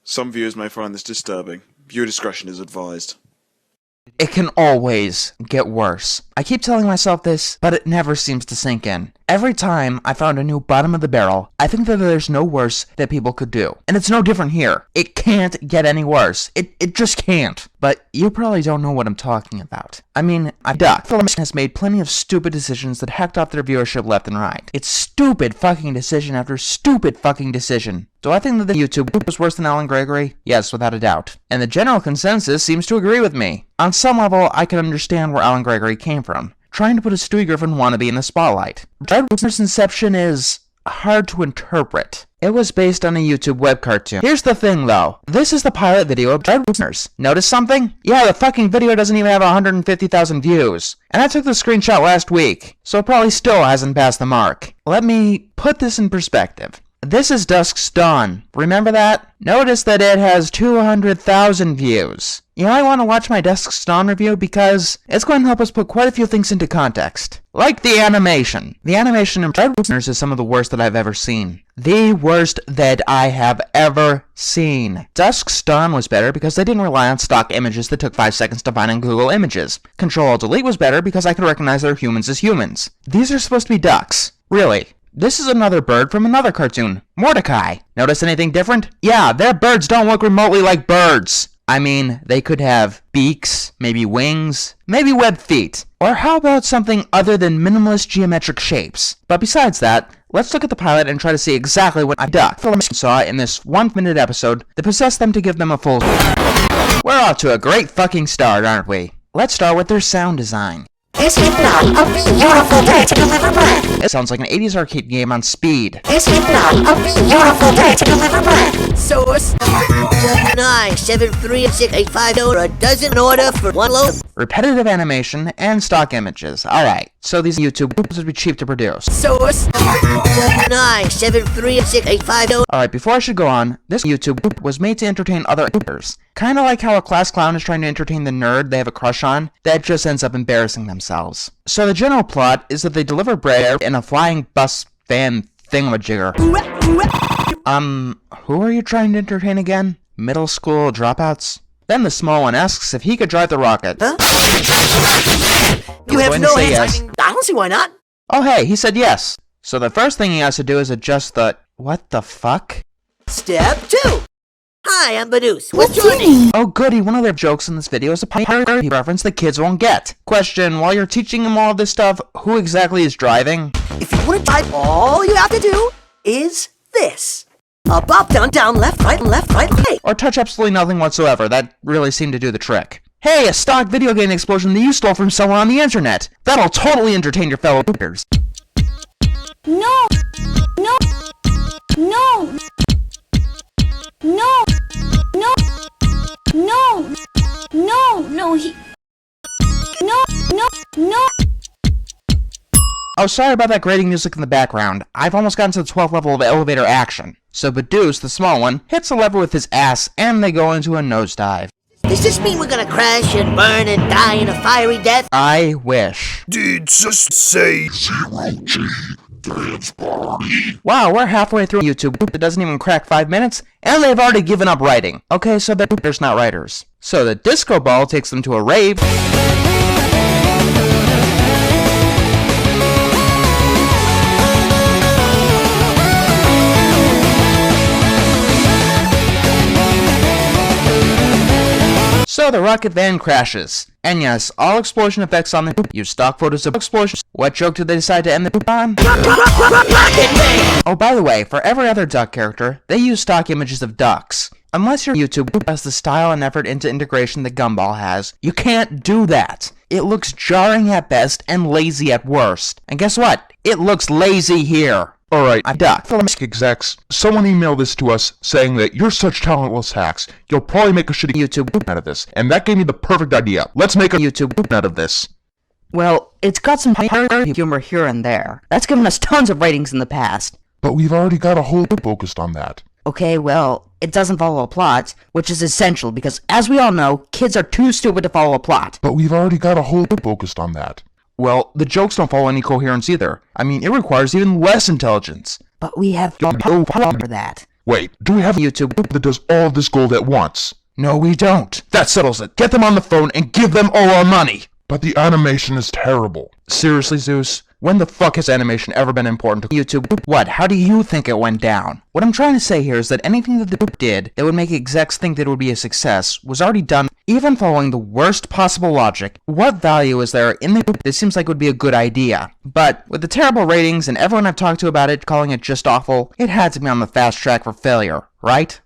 Some viewers may find this disturbing. Viewer discretion is advised. It can always get worse. I keep telling myself this, but it never seems to sink in. Every time I found a new bottom of the barrel, I think that there's no worse that people could do. And it's no different here. It can't get any worse. It just can't. But you probably don't know what I'm talking about. I mean, iDuckFilms has made plenty of stupid decisions that hacked off their viewership left and right. It's stupid fucking decision after stupid fucking decision. Do I think that the YouTube was worse than Alan Gregory? Yes, without a doubt. And the general consensus seems to agree with me. On some level, I can understand where Alan Gregory came from, trying to put a Stewie Griffin wannabe in the spotlight. Dreadlosers' inception is hard to interpret. It was based on a YouTube web cartoon. Here's the thing though, this is the pilot video of Dreadlosers. Notice something? Yeah, the fucking video doesn't even have 150,000 views. And I took the screenshot last week, so it probably still hasn't passed the mark. Let me put this in perspective. This is Dusk's Dawn. Remember that? Notice that it has 200,000 views. You know, I want to watch my Dusk's Dawn review because it's going to help us put quite a few things into context. Like the animation. The animation in Dreadlosers is some of the worst that I've ever seen. The worst that I have ever seen. Dusk's Dawn was better because they didn't rely on stock images that took 5 seconds to find in Google Images. Control-Alt-Delete was better because I could recognize their humans as humans. These are supposed to be ducks. Really. This is another bird from another cartoon, Mordecai. Notice anything different? Yeah, their birds don't look remotely like birds. I mean, they could have beaks, maybe wings, maybe webbed feet. Or how about something other than minimalist geometric shapes? But besides that, let's look at the pilot and try to see exactly what iDuckFilms saw in this 1-minute episode that possessed them to give them a full... We're off to a great fucking start, aren't we? Let's start with their sound design. This is not a beautiful day to deliver bread. It sounds like an 80s arcade game on speed. This is not a beautiful day to deliver bread. Source 9736850 or a dozen order for one load. Repetitive animation and stock images. Alright, so these YouTube would be cheap to produce. Source 9736850. Alright, before I should go on, this YouTube was made to entertain other YouTubers. Kinda like how a class clown is trying to entertain the nerd they have a crush on, that just ends up embarrassing themselves. So the general plot is that they deliver bread in a flying bus van thingamajigger. Who are you trying to entertain again? Middle school dropouts? Then the small one asks if he could drive the rocket. Huh? You have no hands. Yes. I don't see why not. Oh hey, he said yes. So the first thing he has to do is adjust the... What the fuck? Step 2. Hi, I'm Badus. What's your name? Oh goody, one of their jokes in this video is a pirate reference that kids won't get. Question, while you're teaching them all this stuff, who exactly is driving? If you want to type, all you have to do is this. Up, up, down, down, left, right, right. Or touch absolutely nothing whatsoever. That really seemed to do the trick. Hey, a stock video game explosion that you stole from someone on the internet. That'll totally entertain your fellow peers. No! No! No! No! No! No! No! No, he... No! No! No! Oh, sorry about that grating music in the background. I've almost gotten to the 12th level of elevator action. So Badus, the small one, hits a lever with his ass, and they go into a nosedive. Does this mean we're gonna crash and burn and die in a fiery death? I wish. Did just say 0G dance party? Wow, we're halfway through YouTube. It doesn't even crack 5 minutes, and they've already given up writing. Okay, so there's not writers. So the disco ball takes them to a rave. So the rocket van crashes. And yes, all explosion effects on the use stock photos of explosions. What joke did they decide to end the on? Oh, by the way, for every other duck character, they use stock images of ducks. Unless your YouTube has the style and effort into integration that Gumball has, you can't do that. It looks jarring at best and lazy at worst. And guess what? It looks lazy here. Alright, iDuckFilms execs, someone emailed this to us saying that you're such talentless hacks, you'll probably make a shitty YouTube out of this. And that gave me the perfect idea. Let's make a YouTube out of this. Well, it's got some pirate humor here and there. That's given us tons of ratings in the past. But we've already got a whole focused on that. Okay, well, it doesn't follow a plot, which is essential because, as we all know, kids are too stupid to follow a plot. But we've already got a whole focused on that. Well, the jokes don't follow any coherence either. I mean, it requires even less intelligence. But we have no power for that. Wait, do we have YouTube that does all this gold at once? No, we don't. That settles it. Get them on the phone and give them all our money. But the animation is terrible. Seriously, Zeus? When the fuck has animation ever been important to YouTube? What? How do you think it went down? What I'm trying to say here is that anything that they did that would make execs think that it would be a success was already done, even following the worst possible logic. What value is there in this seems like it would be a good idea. But with the terrible ratings and everyone I've talked to about it calling it just awful, it had to be on the fast track for failure, right?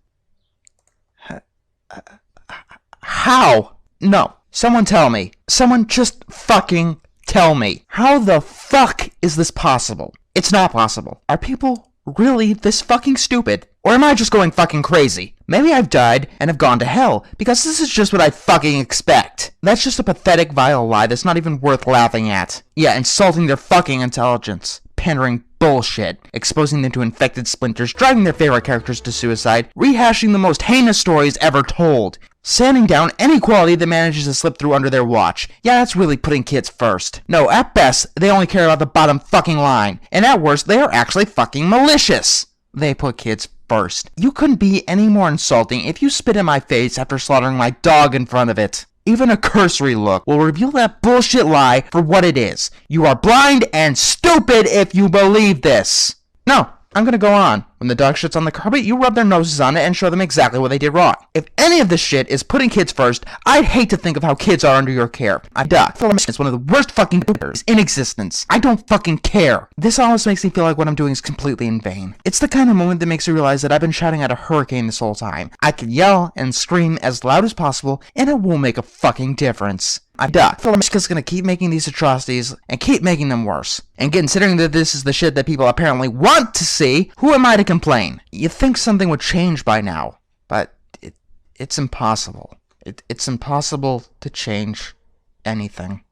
How? No. Someone tell me. Someone just fucking tell me. How the fuck is this possible? It's not possible. Are people really this fucking stupid? Or am I just going fucking crazy? Maybe I've died and have gone to hell, because this is just what I fucking expect. That's just a pathetic, vile lie that's not even worth laughing at. Yeah, insulting their fucking intelligence. Pandering bullshit. Exposing them to infected splinters, driving their favorite characters to suicide, rehashing the most heinous stories ever told. Sanding down any quality that manages to slip through under their watch. Yeah, that's really putting kids first. No, at best, they only care about the bottom fucking line. And at worst, they are actually fucking malicious. They put kids first. You couldn't be any more insulting if you spit in my face after slaughtering my dog in front of it. Even a cursory look will reveal that bullshit lie for what it is. You are blind and stupid if you believe this. No, I'm gonna go on. When the dog shits on the carpet, you rub their noses on it and show them exactly what they did wrong. If any of this shit is putting kids first, I'd hate to think of how kids are under your care. iDuckFilms is one of the worst fucking computers in existence. I don't fucking care. This almost makes me feel like what I'm doing is completely in vain. It's the kind of moment that makes you realize that I've been shouting at a hurricane this whole time. I can yell and scream as loud as possible, and it won't make a fucking difference. iDuckFilms is gonna keep making these atrocities and keep making them worse. And considering that this is the shit that people apparently want to see, who am I to complain? You'd think something would change by now, but it's impossible. It's impossible to change anything.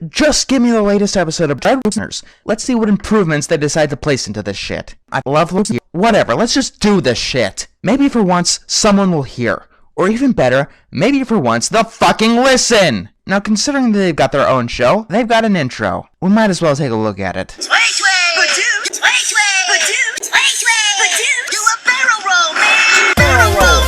Just give me the latest episode of Dreadlosers. Let's see what improvements they decide to place into this shit. I love losing. Whatever, let's just do this shit. Maybe for once, someone will hear. Or even better, maybe for once, they'll fucking listen! Now, considering that they've got their own show, they've got an intro. We might as well take a look at it. Sway, Badoo, Badoo, do a barrel roll, man! Barrel roll!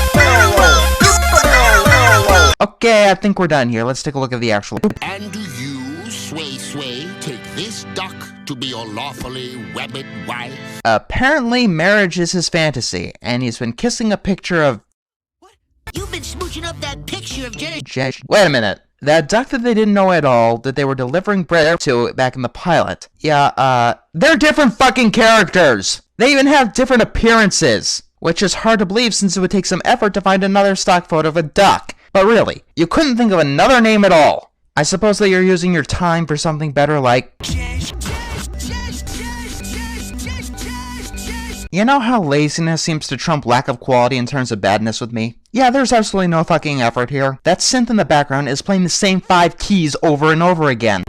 Okay, I think we're done here. Let's take a look at the actual... And do you, Sway, take this duck to be your lawfully wedded wife? Apparently, marriage is his fantasy, and he's been kissing a picture of... You've been smooching up that picture of Jenny. Wait a minute. That duck that they didn't know at all, that they were delivering bread to back in the pilot. Yeah, they're different fucking characters! They even have different appearances! Which is hard to believe since it would take some effort to find another stock photo of a duck. But really, you couldn't think of another name at all. I suppose that you're using your time for something better like... You know how laziness seems to trump lack of quality in terms of badness with me? Yeah, there's absolutely no fucking effort here. That synth in the background is playing the same 5 keys over and over again.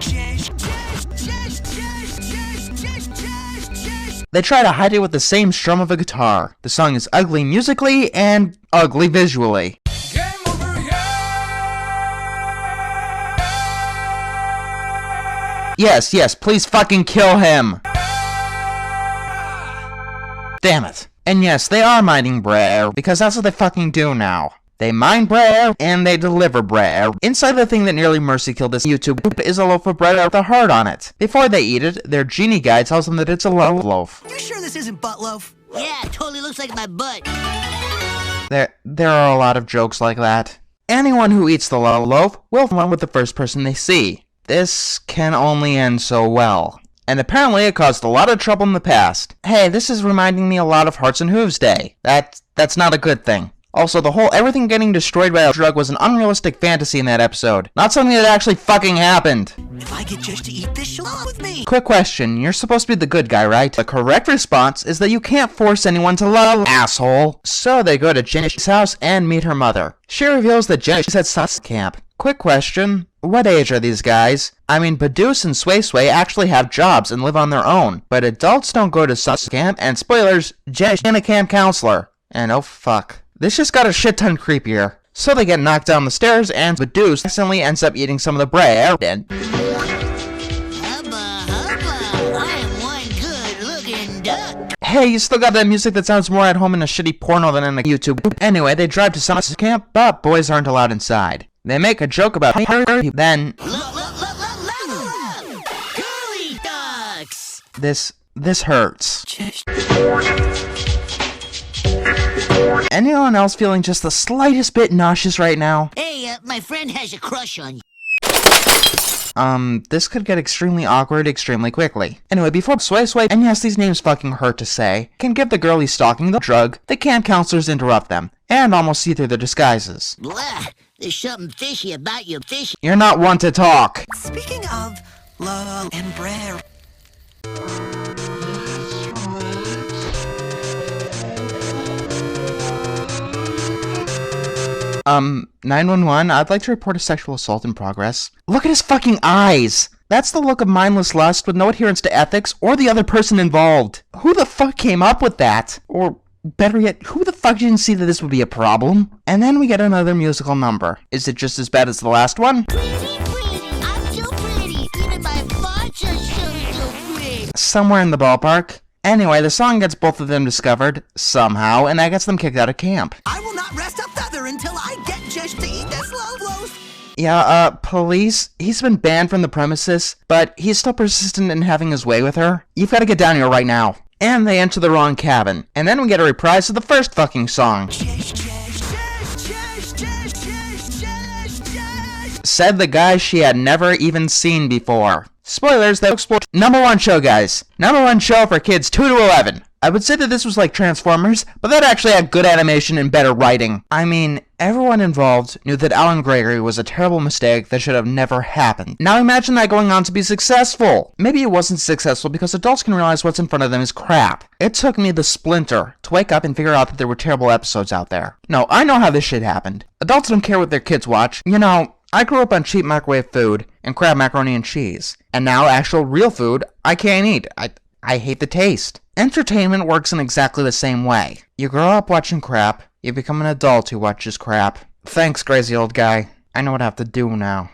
They try to hide it with the same strum of a guitar. The song is ugly musically and ugly visually. Yes, please fucking kill him! Damn it. And yes, they are mining Brer, because that's what they fucking do now. They mine Brer, and they deliver Brer. Inside the thing that nearly mercy killed this YouTube is a loaf of bread with a heart on it. Before they eat it, their genie guy tells them that it's a loaf. You sure this isn't butt loaf? Yeah, it totally looks like my butt. There are a lot of jokes like that. Anyone who eats the loaf will run with the first person they see. This can only end so well. And apparently it caused a lot of trouble in the past. Hey, this is reminding me a lot of Hearts and Hooves Day. That's not a good thing. Also, the whole everything getting destroyed by a drug was an unrealistic fantasy in that episode. Not something that actually fucking happened. If I get Josh to eat this, she'll eat with me. Quick question, you're supposed to be the good guy, right? The correct response is that you can't force anyone to love, asshole. So they go to Jenny's house and meet her mother. She reveals that Jenny's at summer camp. Quick question, what age are these guys? I mean, Badooz and Sway Sway actually have jobs and live on their own, but adults don't go to summer camp, and spoilers, Jenny's a camp counselor. And oh fuck. This just got a shit ton creepier. So they get knocked down the stairs, and Badooz accidentally ends up eating some of the bread. Hubba, hubba, I am one good-looking duck. Hey, you still got that music that sounds more at home in a shitty porno than in a YouTube. Anyway, they drive to summer camp, but boys aren't allowed inside. They make a joke about her, then... Look, girly ducks. This hurts. Anyone else feeling just the slightest bit nauseous right now? Hey, my friend has a crush on you. This could get extremely awkward extremely quickly. Anyway, before Sway Sway, and yes, these names fucking hurt to say, can give the girl he's stalking the drug, the camp counselors interrupt them, and almost see through their disguises. Blah, there's something fishy about your fish. You're not one to talk. Speaking of love and Brer. 911, I'd like to report a sexual assault in progress. Look at his fucking eyes! That's the look of mindless lust with no adherence to ethics or the other person involved. Who the fuck came up with that? Or, better yet, who the fuck didn't see that this would be a problem? And then we get another musical number. Is it just as bad as the last one? Pretty, I'm so pretty. Even my farts are so pretty. Somewhere in the ballpark. Anyway, the song gets both of them discovered, somehow, and that gets them kicked out of camp. I will not rest a feather until I get Josh to eat this loaf. Yeah, police, he's been banned from the premises, but he's still persistent in having his way with her. You've got to get down here right now. And they enter the wrong cabin. And then we get a reprise of the first fucking song. Said the guy she had never even seen before. Spoilers, that explode. #1 show, guys. #1 show for kids 2 to 11. I would say that this was like Transformers, but that actually had good animation and better writing. I mean, everyone involved knew that Alan Gregory was a terrible mistake that should have never happened. Now imagine that going on to be successful. Maybe it wasn't successful because adults can realize what's in front of them is crap. It took me the splinter to wake up and figure out that there were terrible episodes out there. No, I know how this shit happened. Adults don't care what their kids watch. You know, I grew up on cheap microwave food and crab macaroni and cheese. And now actual real food I can't eat. I hate the taste. Entertainment works in exactly the same way. You grow up watching crap, you become an adult who watches crap. Thanks, crazy old guy. I know what I have to do now.